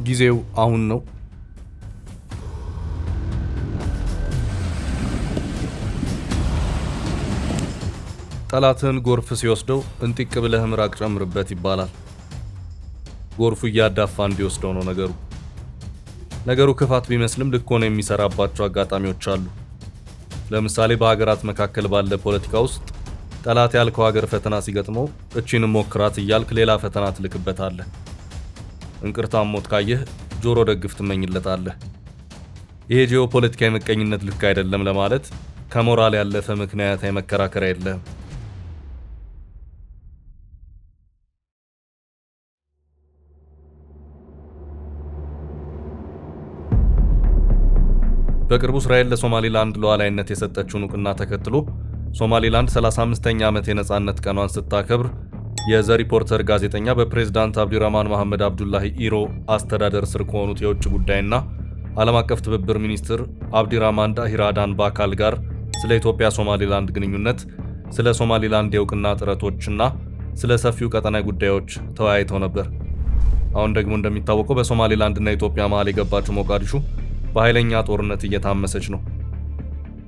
ጊዜው አሁን ነው። ጠላትን ጎርፍ ሲወስደው እንጢቅ ብለህ ምራቅ ጨምርበት ይባላል። ጎርፉ እያዳፋ እንዲወስደው ነው ነገሩ ክፋት ቢመስልም ልክ ሆኖ የሚሰራባቸው አጋጣሚዎች አሉ። ለምሳሌ በሀገራት መካከል ባለ ፖለቲካ ውስጥ ጠላት ያልከው ሀገር ፈተና ሲገጥመው እቺንም ሞክራት እያልክ ሌላ ፈተና ትልክበታለህ። እንቅርታም ሞት ካየህ ጆሮ ደግፍ ትመኝለታለህ። ይሄ ጂኦፖለቲካዊ ምቀኝነት ልክ አይደለም ለማለት ከሞራል ያለፈ ምክንያታዊ መከራከሪያ የለህም። በቅርቡ እስራኤል ለሶማሊላንድ ሉዓላዊነት የሰጠችውን ዕውቅና ተከትሎ ሶማሊላንድ 35ኛ ዓመት የነጻነት ቀኗን ስታከብር የዘ ሪፖርተር ጋዜጠኛ በፕሬዝዳንት አብዲራህማን መሐመድ አብዱላሂ ኢሮ አስተዳደር ስር ከሆኑት የውጭ ጉዳይና ዓለም አቀፍ ትብብር ሚኒስትር አብዲራህማን ዳሂር አዳን ባካል ጋር ስለ ኢትዮጵያ ሶማሊላንድ ግንኙነት፣ ስለ ሶማሊላንድ የዕውቅና ጥረቶችና ስለ ሰፊው ቀጠናዊ ጉዳዮች ተወያይተው ነበር። አሁን ደግሞ እንደሚታወቀው በሶማሊላንድና ኢትዮጵያ መሃል የገባችው ሞቃዲሾ በኃይለኛ ጦርነት እየታመሰች ነው።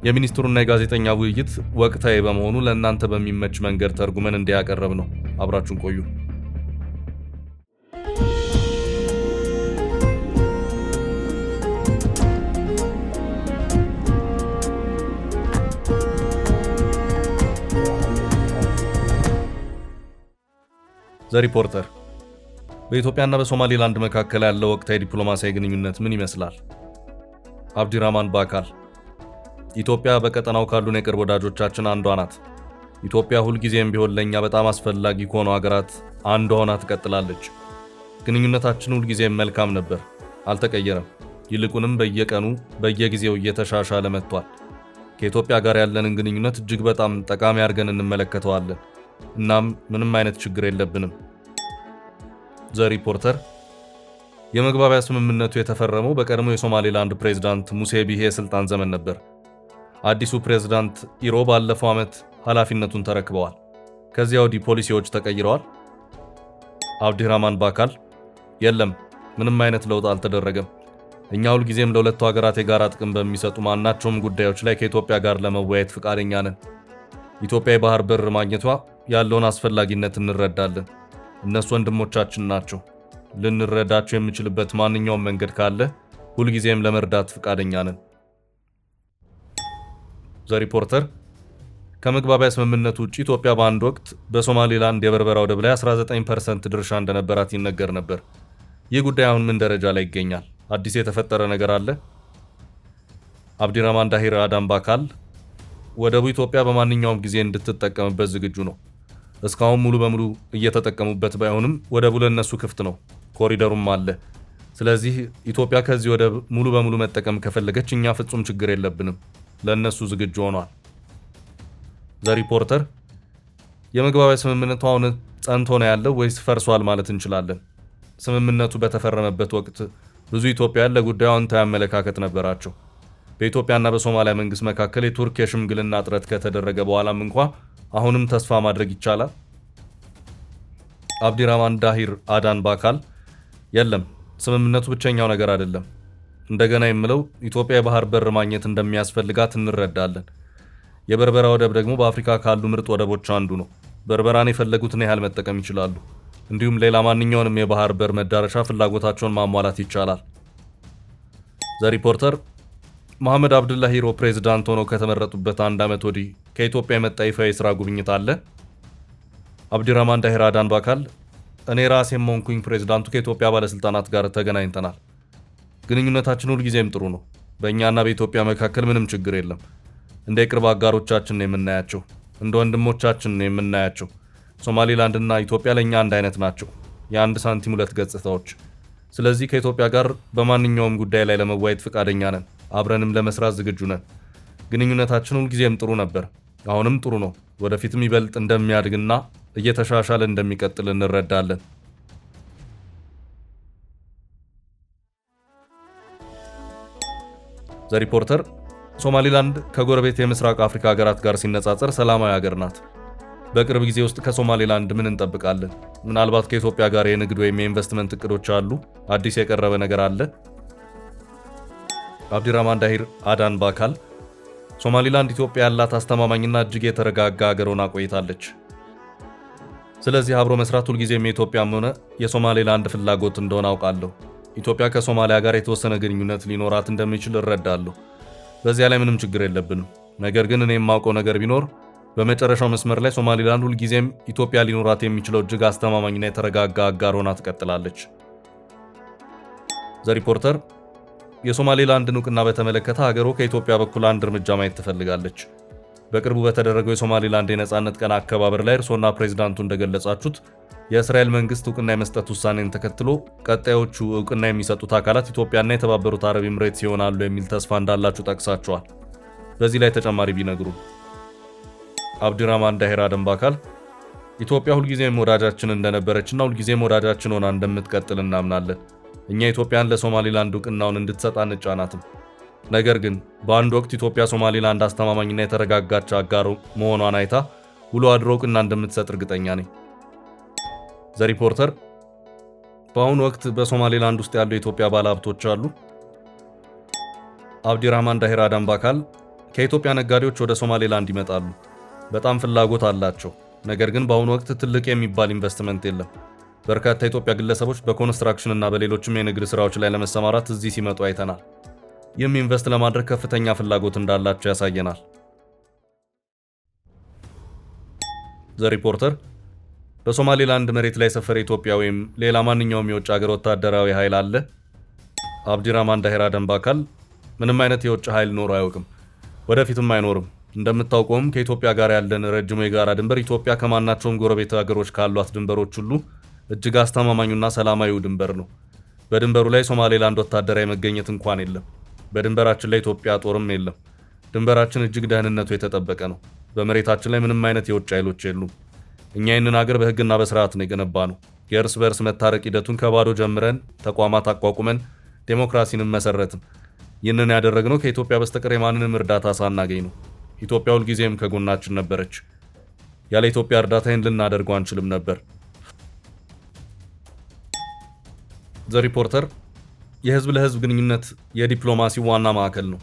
የሚኒስትሩና የጋዜጠኛ ውይይት ወቅታዊ በመሆኑ ለእናንተ በሚመች መንገድ ተርጉመን እንዲያቀርብ ነው። አብራችሁን ቆዩ። ዘ ሪፖርተር በኢትዮጵያና በሶማሊላንድ መካከል ያለው ወቅታዊ ዲፕሎማሲያዊ ግንኙነት ምን ይመስላል? አብዲራህማን ባካል ኢትዮጵያ በቀጠናው ካሉን የቅርብ ወዳጆቻችን አንዷ ናት። ኢትዮጵያ ሁልጊዜም ቢሆን ለእኛ በጣም አስፈላጊ ከሆኑ ሀገራት አንዷ ሆና ትቀጥላለች። ግንኙነታችን ሁልጊዜም መልካም ነበር፣ አልተቀየረም። ይልቁንም በየቀኑ በየጊዜው እየተሻሻለ መጥቷል። ከኢትዮጵያ ጋር ያለንን ግንኙነት እጅግ በጣም ጠቃሚ አድርገን እንመለከተዋለን። እናም ምንም አይነት ችግር የለብንም። ዘ ሪፖርተር የመግባቢያ ስምምነቱ የተፈረመው በቀድሞ የሶማሊላንድ ፕሬዝዳንት ሙሴ ቢሂ የስልጣን ዘመን ነበር። አዲሱ ፕሬዝዳንት ኢሮ ባለፈው ዓመት ኃላፊነቱን ተረክበዋል። ከዚያ ወዲህ ፖሊሲዎች ተቀይረዋል? አብዲራህማን ባካል የለም፣ ምንም አይነት ለውጥ አልተደረገም። እኛ ሁልጊዜም ለሁለቱ ሀገራት የጋራ ጥቅም በሚሰጡ ማናቸውም ጉዳዮች ላይ ከኢትዮጵያ ጋር ለመወያየት ፈቃደኛ ነን። ኢትዮጵያ የባህር በር ማግኘቷ ያለውን አስፈላጊነት እንረዳለን። እነሱ ወንድሞቻችን ናቸው። ልንረዳቸው የምንችልበት ማንኛውም መንገድ ካለ ሁልጊዜም ለመርዳት ፈቃደኛ ነን። ዘ ሪፖርተር ከመግባቢያ ስምምነቱ ውጪ ኢትዮጵያ በአንድ ወቅት በሶማሊላንድ የበርበራ ወደብ ላይ 19% ድርሻ እንደነበራት ይነገር ነበር። ይህ ጉዳይ አሁን ምን ደረጃ ላይ ይገኛል? አዲስ የተፈጠረ ነገር አለ? አብዲራህማን ዳሂር አዳን ባካል ወደቡ ኢትዮጵያ በማንኛውም ጊዜ እንድትጠቀምበት ዝግጁ ነው። እስካሁን ሙሉ በሙሉ እየተጠቀሙበት ባይሆንም ወደቡ ለነሱ ክፍት ነው፣ ኮሪደሩም አለ። ስለዚህ ኢትዮጵያ ከዚህ ወደብ ሙሉ በሙሉ መጠቀም ከፈለገች እኛ ፍጹም ችግር የለብንም፣ ለነሱ ዝግጁ ሆኗል። ዘ ሪፖርተር የመግባቢያ ስምምነቱ አሁን ጸንቶ ነው ያለው ወይስ ፈርሷል ማለት እንችላለን? ስምምነቱ በተፈረመበት ወቅት ብዙ ኢትዮጵያውያን ለጉዳዩ አዎንታዊ አመለካከት ነበራቸው። በኢትዮጵያና በሶማሊያ መንግስት መካከል የቱርክ የሽምግልና ጥረት ከተደረገ በኋላም እንኳ አሁንም ተስፋ ማድረግ ይቻላል? አብዲራህማን ዳሂር አዳን ባካል የለም፣ ስምምነቱ ብቸኛው ነገር አይደለም። እንደገና የምለው ኢትዮጵያ የባህር በር ማግኘት እንደሚያስፈልጋት እንረዳለን። የበርበራ ወደብ ደግሞ በአፍሪካ ካሉ ምርጥ ወደቦች አንዱ ነው። በርበራን የፈለጉትን ያህል መጠቀም ይችላሉ። እንዲሁም ሌላ ማንኛውንም የባህር በር መዳረሻ ፍላጎታቸውን ማሟላት ይቻላል። ዘ ሪፖርተር መሐመድ አብዱላሂ ኢሮ ፕሬዝዳንት ሆነው ከተመረጡበት አንድ ዓመት ወዲህ ከኢትዮጵያ የመጣ ይፋ የሥራ ጉብኝት አለ? አብዲራህማን ዳሂር አዳን ባካል እኔ ራሴም ሆንኩኝ ፕሬዝዳንቱ ከኢትዮጵያ ባለሥልጣናት ጋር ተገናኝተናል። ግንኙነታችን ሁልጊዜም ጥሩ ነው። በእኛና በኢትዮጵያ መካከል ምንም ችግር የለም። እንደ የቅርብ አጋሮቻችን ነው የምናያቸው፣ እንደ ወንድሞቻችን ነው የምናያቸው። ሶማሊላንድና ኢትዮጵያ ለእኛ አንድ አይነት ናቸው፣ የአንድ ሳንቲም ሁለት ገጽታዎች። ስለዚህ ከኢትዮጵያ ጋር በማንኛውም ጉዳይ ላይ ለመወያየት ፈቃደኛ ነን፣ አብረንም ለመስራት ዝግጁ ነን። ግንኙነታችን ሁልጊዜም ጥሩ ነበር፣ አሁንም ጥሩ ነው። ወደፊትም ይበልጥ እንደሚያድግና እየተሻሻለ እንደሚቀጥል እንረዳለን። ዘ ሪፖርተር ሶማሊላንድ ከጎረቤት የምስራቅ አፍሪካ ሀገራት ጋር ሲነጻጸር ሰላማዊ ሀገር ናት። በቅርብ ጊዜ ውስጥ ከሶማሌላንድ ምን እንጠብቃለን? ምናልባት ከኢትዮጵያ ጋር የንግድ ወይም የኢንቨስትመንት እቅዶች አሉ? አዲስ የቀረበ ነገር አለ? አብዲራማን ዳሂር አዳን ባካል ሶማሌላንድ ኢትዮጵያ ያላት አስተማማኝና እጅግ የተረጋጋ ሀገር ሆና ቆይታለች። ስለዚህ አብሮ መስራት ሁልጊዜም የኢትዮጵያም ሆነ የሶማሌላንድ ፍላጎት እንደሆነ አውቃለሁ። ኢትዮጵያ ከሶማሊያ ጋር የተወሰነ ግንኙነት ሊኖራት እንደሚችል እረዳለሁ። በዚያ ላይ ምንም ችግር የለብንም። ነገር ግን እኔ የማውቀው ነገር ቢኖር በመጨረሻው መስመር ላይ ሶማሌላንድ ሁልጊዜም ኢትዮጵያ ሊኖራት የሚችለው እጅግ አስተማማኝና የተረጋጋ አጋር ሆና ትቀጥላለች። ዘ ሪፖርተር የሶማሌላንድን እውቅና በተመለከተ ሀገሩ ከኢትዮጵያ በኩል አንድ እርምጃ ማየት ትፈልጋለች። በቅርቡ በተደረገው የሶማሌላንድ የነጻነት ቀን አከባበር ላይ እርሶና ፕሬዝዳንቱ እንደገለጻችሁት የእስራኤል መንግስት እውቅና የመስጠት ውሳኔን ተከትሎ ቀጣዮቹ እውቅና የሚሰጡት አካላት ኢትዮጵያና የተባበሩት አረብ ኤምሬትስ ይሆናሉ የሚል ተስፋ እንዳላችሁ ጠቅሳችኋል። በዚህ ላይ ተጨማሪ ቢነግሩ። አብዲራማን ዳሂር አዳን ባካል ኢትዮጵያ ሁልጊዜም ወዳጃችን እንደነበረችና ሁልጊዜም ወዳጃችን ሆና እንደምትቀጥል እናምናለን። እኛ ኢትዮጵያን ለሶማሌላንድ እውቅናውን እንድትሰጥ አንጫናትም። ነገር ግን በአንድ ወቅት ኢትዮጵያ ሶማሌላንድ አስተማማኝና የተረጋጋች አጋር መሆኗን አይታ ውሎ አድሮ እውቅና እንደምትሰጥ እርግጠኛ ነኝ። ዘ ሪፖርተር በአሁኑ ወቅት በሶማሌላንድ ውስጥ ያሉ የኢትዮጵያ ባለሀብቶች አሉ? አብዲራማን ዳሂር አዳን ባካል ከኢትዮጵያ ነጋዴዎች ወደ ሶማሌላንድ ይመጣሉ። በጣም ፍላጎት አላቸው። ነገር ግን በአሁኑ ወቅት ትልቅ የሚባል ኢንቨስትመንት የለም። በርካታ የኢትዮጵያ ግለሰቦች በኮንስትራክሽን እና በሌሎችም የንግድ ስራዎች ላይ ለመሰማራት እዚህ ሲመጡ አይተናል። ይህም ኢንቨስት ለማድረግ ከፍተኛ ፍላጎት እንዳላቸው ያሳየናል። ዘ ሪፖርተር በሶማሌላንድ መሬት ላይ የሰፈረ ኢትዮጵያ ወይም ሌላ ማንኛውም የውጭ ሀገር ወታደራዊ ኃይል አለ? አብዲራማን ዳሂር አዳን ባካል ምንም አይነት የውጭ ኃይል ኖሮ አያውቅም፣ ወደፊትም አይኖርም። እንደምታውቀውም ከኢትዮጵያ ጋር ያለን ረጅሙ የጋራ ድንበር ኢትዮጵያ ከማናቸውም ጎረቤት ሀገሮች ካሏት ድንበሮች ሁሉ እጅግ አስተማማኙና ሰላማዊው ድንበር ነው። በድንበሩ ላይ ሶማሌላንድ ወታደራዊ መገኘት እንኳን የለም። በድንበራችን ላይ ኢትዮጵያ ጦርም የለም። ድንበራችን እጅግ ደህንነቱ የተጠበቀ ነው። በመሬታችን ላይ ምንም አይነት የውጭ ኃይሎች የሉም። እኛ ይህንን ሀገር በህግና በስርዓት ነው የገነባ ነው። የእርስ በእርስ መታረቅ ሂደቱን ከባዶ ጀምረን ተቋማት አቋቁመን ዴሞክራሲንም መሰረትን። ይህንን ያደረግነው ከኢትዮጵያ በስተቀር የማንንም እርዳታ ሳናገኝ ነው። ኢትዮጵያ ሁልጊዜም ከጎናችን ነበረች። ያለ ኢትዮጵያ እርዳታ ይህን ልናደርገው አንችልም ነበር። ዘ ሪፖርተር የህዝብ ለህዝብ ግንኙነት የዲፕሎማሲ ዋና ማዕከል ነው።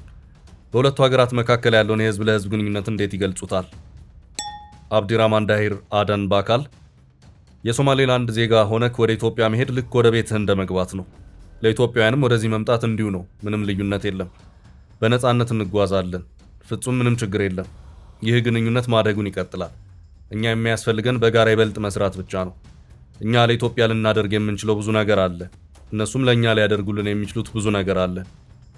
በሁለቱ ሀገራት መካከል ያለውን የህዝብ ለህዝብ ግንኙነት እንዴት ይገልጹታል? አብዲራማን ዳሂር አዳን ባካል የሶማሌላንድ ዜጋ ሆነክ ወደ ኢትዮጵያ መሄድ ልክ ወደ ቤትህ እንደመግባት ነው። ለኢትዮጵያውያንም ወደዚህ መምጣት እንዲሁ ነው። ምንም ልዩነት የለም። በነፃነት እንጓዛለን። ፍጹም ምንም ችግር የለም። ይህ ግንኙነት ማደጉን ይቀጥላል። እኛ የሚያስፈልገን በጋራ ይበልጥ መስራት ብቻ ነው። እኛ ለኢትዮጵያ ልናደርግ የምንችለው ብዙ ነገር አለ። እነሱም ለእኛ ሊያደርጉልን የሚችሉት ብዙ ነገር አለ።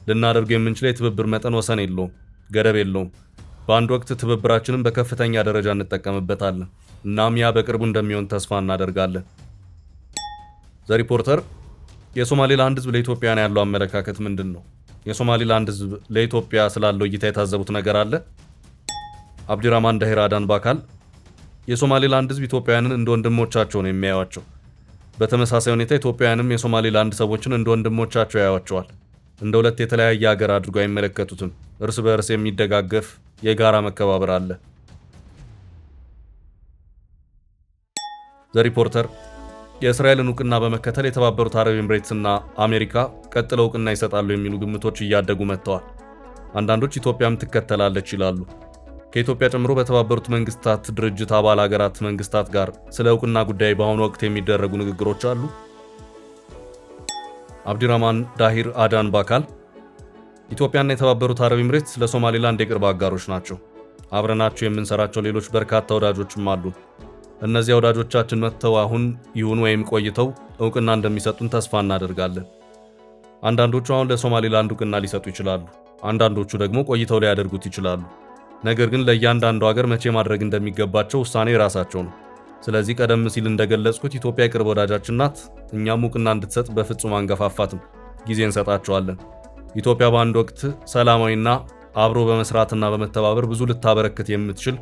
ልናደርግ የምንችለው የትብብር መጠን ወሰን የለውም፣ ገደብ የለውም። በአንድ ወቅት ትብብራችንን በከፍተኛ ደረጃ እንጠቀምበታለን። እናም ያ በቅርቡ እንደሚሆን ተስፋ እናደርጋለን። ዘ ሪፖርተር የሶማሌላንድ ህዝብ ለኢትዮጵያውያን ያለው አመለካከት ምንድን ነው? የሶማሌላንድ ህዝብ ለኢትዮጵያ ስላለው እይታ የታዘቡት ነገር አለ? አብዲራማን ዳሂር አዳን ባካል የሶማሌላንድ ህዝብ ኢትዮጵያውያንን እንደ ወንድሞቻቸው ነው የሚያዩዋቸው። በተመሳሳይ ሁኔታ ኢትዮጵያውያንም የሶማሌላንድ ሰዎችን እንደ ወንድሞቻቸው ያዩዋቸዋል። እንደ ሁለት የተለያየ ሀገር አድርጎ አይመለከቱትም። እርስ በእርስ የሚደጋገፍ የጋራ መከባበር አለ። ዘ ሪፖርተር የእስራኤልን እውቅና በመከተል የተባበሩት አረብ ኤምሬትስ እና አሜሪካ ቀጥለው እውቅና ይሰጣሉ የሚሉ ግምቶች እያደጉ መጥተዋል። አንዳንዶች ኢትዮጵያም ትከተላለች ይላሉ። ከኢትዮጵያ ጨምሮ በተባበሩት መንግስታት ድርጅት አባል ሀገራት መንግስታት ጋር ስለ እውቅና ጉዳይ በአሁኑ ወቅት የሚደረጉ ንግግሮች አሉ? አብዲራማን ዳሂር አዳን ባካል ኢትዮጵያና የተባበሩት አረብ ኤምሬትስ ለሶማሌላንድ የቅርብ አጋሮች ናቸው። አብረናቸው የምንሰራቸው ሌሎች በርካታ ወዳጆችም አሉ። እነዚያ ወዳጆቻችን መጥተው አሁን ይሁን ወይም ቆይተው እውቅና እንደሚሰጡን ተስፋ እናደርጋለን። አንዳንዶቹ አሁን ለሶማሌላንድ እውቅና ሊሰጡ ይችላሉ። አንዳንዶቹ ደግሞ ቆይተው ሊያደርጉት ይችላሉ። ነገር ግን ለእያንዳንዱ ሀገር መቼ ማድረግ እንደሚገባቸው ውሳኔ የራሳቸው ነው። ስለዚህ ቀደም ሲል እንደገለጽኩት ኢትዮጵያ የቅርብ ወዳጃችን ናት። እኛም እውቅና እንድትሰጥ በፍጹም አንገፋፋትም፣ ጊዜ እንሰጣቸዋለን። ኢትዮጵያ በአንድ ወቅት ሰላማዊና አብሮ በመስራትና በመተባበር ብዙ ልታበረክት የምትችል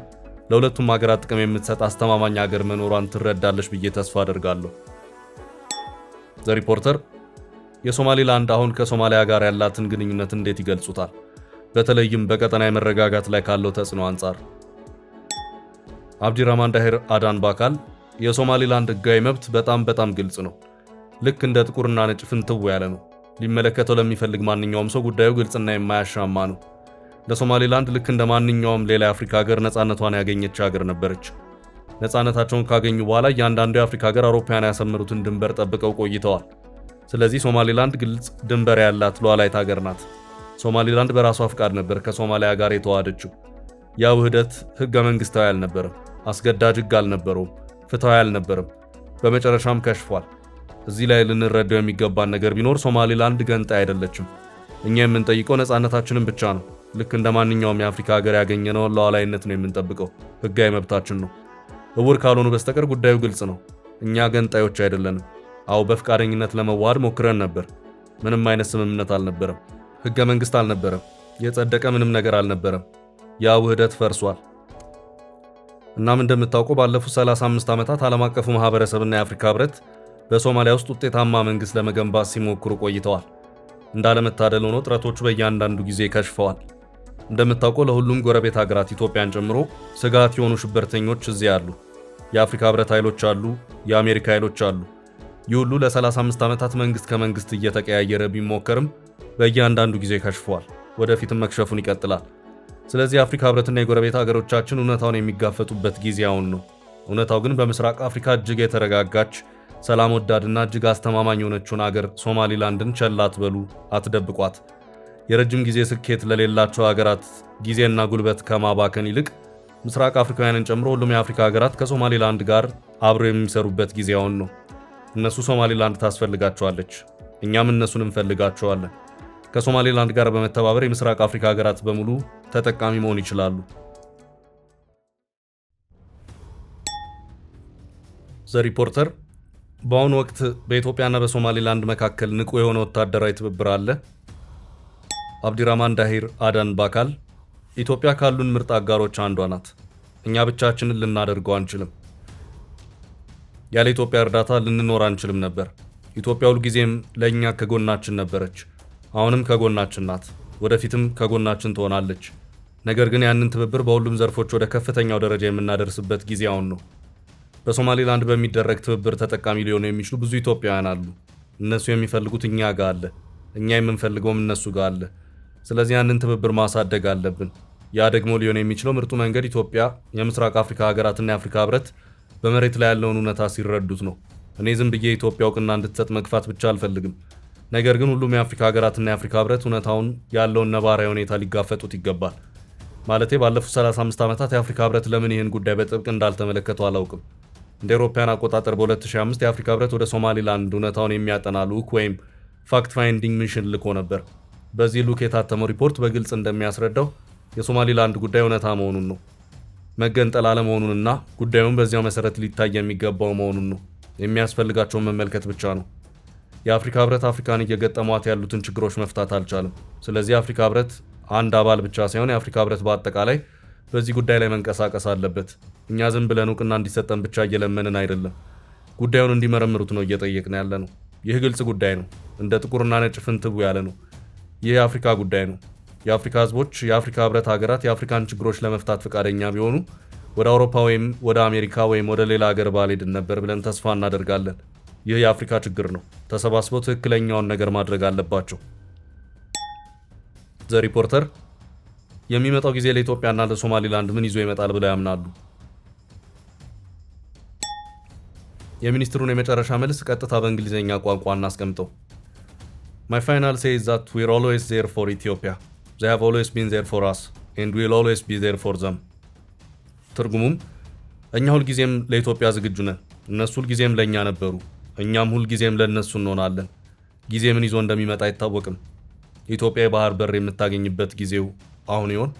ለሁለቱም ሀገራት ጥቅም የምትሰጥ አስተማማኝ ሀገር መኖሯን ትረዳለች ብዬ ተስፋ አደርጋለሁ። ዘ ሪፖርተር የሶማሌላንድ አሁን ከሶማሊያ ጋር ያላትን ግንኙነት እንዴት ይገልጹታል? በተለይም በቀጠናዊ መረጋጋት ላይ ካለው ተጽዕኖ አንጻር። አብዲራማን ዳሂር አዳን ባካል የሶማሊላንድ ሕጋዊ መብት በጣም ግልጽ ነው። ልክ እንደ ጥቁርና ነጭ ፍንትው ያለ ነው። ሊመለከተው ለሚፈልግ ማንኛውም ሰው ጉዳዩ ግልጽና የማያሻማ ነው። ለሶማሊላንድ ልክ እንደ ማንኛውም ሌላ የአፍሪካ ሀገር ነፃነቷን ያገኘች ሀገር ነበረች። ነፃነታቸውን ካገኙ በኋላ እያንዳንዱ የአፍሪካ ሀገር አውሮፓውያን ያሰመሩትን ድንበር ጠብቀው ቆይተዋል። ስለዚህ ሶማሊላንድ ግልጽ ድንበር ያላት ሉዓላዊት ሀገር ናት። ሶማሊላንድ በራሷ ፍቃድ ነበር ከሶማሊያ ጋር የተዋሃደችው። ያ ውህደት ህገ መንግስታዊ አልነበረም፣ አስገዳጅ ህግ አልነበረውም፣ ፍትሃዊ አልነበረም። በመጨረሻም ከሽፏል። እዚህ ላይ ልንረዳው የሚገባን ነገር ቢኖር ሶማሊላንድ ገንጣይ አይደለችም። እኛ የምንጠይቀው ነፃነታችንን ብቻ ነው። ልክ እንደ ማንኛውም የአፍሪካ ሀገር ያገኘነውን ሉዓላዊነት ነው የምንጠብቀው። ህጋዊ መብታችን ነው። እውር ካልሆኑ በስተቀር ጉዳዩ ግልጽ ነው። እኛ ገንጣዮች አይደለንም። አዎ በፍቃደኝነት ለመዋሃድ ሞክረን ነበር። ምንም አይነት ስምምነት አልነበረም። ህገ መንግስት አልነበረም። የጸደቀ ምንም ነገር አልነበረም። ያ ውህደት ፈርሷል። እናም እንደምታውቀው ባለፉት 35 ዓመታት ዓለም አቀፉ ማህበረሰብና የአፍሪካ ህብረት በሶማሊያ ውስጥ ውጤታማ መንግስት ለመገንባት ሲሞክሩ ቆይተዋል። እንዳለመታደል ሆኖ ጥረቶቹ በእያንዳንዱ ጊዜ ከሽፈዋል። እንደምታውቀው ለሁሉም ጎረቤት ሀገራት ኢትዮጵያን ጨምሮ ስጋት የሆኑ ሽብርተኞች እዚያ አሉ። የአፍሪካ ህብረት ኃይሎች አሉ፣ የአሜሪካ ኃይሎች አሉ። ይህ ሁሉ ለ35 ዓመታት መንግስት ከመንግስት እየተቀያየረ ቢሞከርም በእያንዳንዱ ጊዜ ከሽፈዋል። ወደፊትም መክሸፉን ይቀጥላል። ስለዚህ የአፍሪካ ህብረትና የጎረቤት ሀገሮቻችን እውነታውን የሚጋፈጡበት ጊዜ አሁን ነው። እውነታው ግን በምስራቅ አፍሪካ እጅግ የተረጋጋች ሰላም ወዳድና እጅግ አስተማማኝ የሆነችውን አገር ሶማሊላንድን ቸል አትበሉ፣ አትደብቋት። የረጅም ጊዜ ስኬት ለሌላቸው ሀገራት ጊዜና ጉልበት ከማባከን ይልቅ ምስራቅ አፍሪካውያንን ጨምሮ ሁሉም የአፍሪካ ሀገራት ከሶማሊላንድ ጋር አብረው የሚሰሩበት ጊዜ አሁን ነው። እነሱ ሶማሊላንድ ታስፈልጋቸዋለች፣ እኛም እነሱን እንፈልጋቸዋለን። ከሶማሊላንድ ጋር በመተባበር የምስራቅ አፍሪካ ሀገራት በሙሉ ተጠቃሚ መሆን ይችላሉ። ዘ ሪፖርተር በአሁኑ ወቅት በኢትዮጵያና በሶማሊላንድ መካከል ንቁ የሆነ ወታደራዊ ትብብር አለ። አብዲራማን ዳሂር አዳን ባካል ኢትዮጵያ ካሉን ምርጥ አጋሮች አንዷ ናት። እኛ ብቻችንን ልናደርገው አንችልም። ያለ ኢትዮጵያ እርዳታ ልንኖር አንችልም ነበር። ኢትዮጵያ ሁልጊዜም ለእኛ ከጎናችን ነበረች። አሁንም ከጎናችን ናት። ወደፊትም ከጎናችን ትሆናለች። ነገር ግን ያንን ትብብር በሁሉም ዘርፎች ወደ ከፍተኛው ደረጃ የምናደርስበት ጊዜ አሁን ነው። በሶማሊላንድ በሚደረግ ትብብር ተጠቃሚ ሊሆኑ የሚችሉ ብዙ ኢትዮጵያውያን አሉ። እነሱ የሚፈልጉት እኛ ጋር አለ፣ እኛ የምንፈልገውም እነሱ ጋር አለ። ስለዚህ ያንን ትብብር ማሳደግ አለብን። ያ ደግሞ ሊሆን የሚችለው ምርጡ መንገድ ኢትዮጵያ፣ የምስራቅ አፍሪካ ሀገራትና የአፍሪካ ህብረት በመሬት ላይ ያለውን እውነታ ሲረዱት ነው። እኔ ዝም ብዬ ኢትዮጵያ እውቅና እንድትሰጥ መግፋት ብቻ አልፈልግም። ነገር ግን ሁሉም የአፍሪካ ሀገራትና የአፍሪካ ህብረት እውነታውን ያለውን ነባራዊ ሁኔታ ሊጋፈጡት ይገባል። ማለቴ ባለፉት 35 ዓመታት የአፍሪካ ህብረት ለምን ይህን ጉዳይ በጥብቅ እንዳልተመለከተው አላውቅም። እንደ አውሮፓውያን አቆጣጠር በ2005 የአፍሪካ ህብረት ወደ ሶማሊላንድ እውነታውን የሚያጠና ልዑክ ወይም ፋክት ፋይንዲንግ ሚሽን ልኮ ነበር። በዚህ ልዑክ የታተመው ሪፖርት በግልጽ እንደሚያስረዳው የሶማሊላንድ ጉዳይ እውነታ መሆኑን ነው። መገንጠል አለመሆኑንና ጉዳዩን በዚያው መሰረት ሊታይ የሚገባው መሆኑን ነው። የሚያስፈልጋቸውን መመልከት ብቻ ነው። የአፍሪካ ህብረት አፍሪካን እየገጠሟት ያሉትን ችግሮች መፍታት አልቻለም። ስለዚህ የአፍሪካ ህብረት አንድ አባል ብቻ ሳይሆን የአፍሪካ ህብረት በአጠቃላይ በዚህ ጉዳይ ላይ መንቀሳቀስ አለበት። እኛ ዝም ብለን እውቅና እንዲሰጠን ብቻ እየለመንን አይደለም። ጉዳዩን እንዲመረምሩት ነው እየጠየቅን ያለ ነው። ይህ ግልጽ ጉዳይ ነው። እንደ ጥቁርና ነጭ ፍንትው ያለ ነው። ይህ የአፍሪካ ጉዳይ ነው። የአፍሪካ ህዝቦች፣ የአፍሪካ ህብረት ሀገራት የአፍሪካን ችግሮች ለመፍታት ፈቃደኛ ቢሆኑ ወደ አውሮፓ ወይም ወደ አሜሪካ ወይም ወደ ሌላ ሀገር ባልሄድን ነበር ብለን ተስፋ እናደርጋለን። ይህ የአፍሪካ ችግር ነው። ተሰባስበው ትክክለኛውን ነገር ማድረግ አለባቸው። ዘ ሪፖርተር የሚመጣው ጊዜ ለኢትዮጵያና ለሶማሊላንድ ምን ይዞ ይመጣል ብለው ያምናሉ? የሚኒስትሩን የመጨረሻ መልስ ቀጥታ በእንግሊዝኛ ቋንቋ እናስቀምጠው። My final say is that we're always there for Ethiopia. They have always been there for us and we'll always be there for them. ትርጉሙም እኛ ሁልጊዜም ለኢትዮጵያ ዝግጁ ነን፣ እነሱ ሁልጊዜም ለእኛ ነበሩ፣ እኛም ሁልጊዜም ለእነሱ እንሆናለን። ጊዜ ምን ይዞ እንደሚመጣ አይታወቅም። ኢትዮጵያ የባህር በር የምታገኝበት ጊዜው አሁን ይሆን?